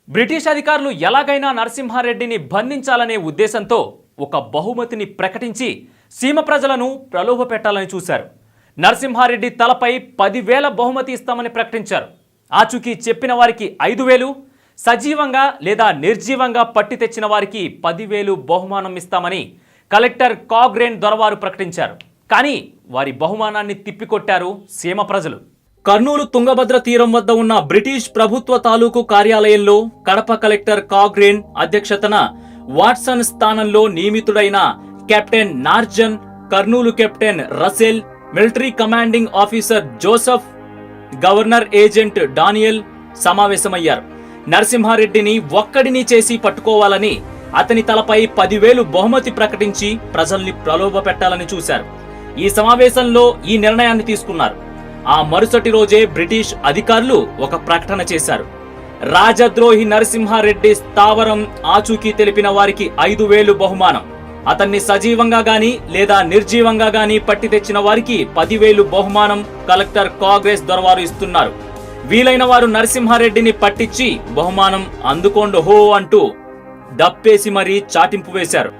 British అధికారులు ఎలాగైనా నరసింహారెడ్డిని బంధించాలనే ఉద్దేశంతో ఒక బహుమతిని ప్రకటించి సీమ ప్రజలను ప్రలోభపెట్టాలని చూశారు. నరసింహారెడ్డి తలపై 10,000 బహుమతి ఇస్తామని ప్రకటించారు. ఆచూకీ చెప్పిన వారికి 5,000, సజీవంగా లేదా నిర్జీవంగా పట్టి తెచ్చిన వారికి 10,000 బహుమానం ఇస్తామని కలెక్టర్ కాగ్రేన్ దొరవారు ప్రకటించారు. కానీ వారి బహుమానాన్ని తిప్పికొట్టారు సీమ ప్రజలు. కర్నూలు తుంగభద్ర తీరం వద్ద ఉన్న బ్రిటిష్ ప్రభుత్వ తాలూకు కార్యాలయంలో కడప కలెక్టర్ కాగ్రేన్ అధ్యక్షతన వాట్సన్ స్థానంలో నియమితుడైన కెప్టెన్ నార్జన్, Kurnool captain Russell, military commanding officer Joseph, governor agent Daniel సమావేశమయ్యారు. నరసింహారెడ్డిని ఒక్కడిని చేసి పట్టుకోవాలని అతని తలపై 10,000 బహుమతి ప్రకటించి ప్రజల్ని ప్రలోభ పెట్టాలని చూశారు. ఈ సమావేశంలో ఈ నిర్ణయాన్ని తీసుకున్నారు. ఆ మరుసటి రోజే బ్రిటిష్ అధికారులు ఒక ప్రకటన చేశారు. రాజద్రోహి నరసింహారెడ్డి స్థావరం ఆచూకీ తెలిపిన వారికి 5,000 బహుమానం, అతన్ని సజీవంగా గాని లేదా నిర్జీవంగా గాని పట్టి తెచ్చిన వారికి 10,000 బహుమానం కలెక్టర్ కాగ్రేస్ దొరవారు ఇస్తున్నారు. వీలైన వారు నరసింహారెడ్డిని పట్టించి బహుమానం అందుకోండు హో అంటూ డప్పేసి మరీ చాటింపు వేశారు.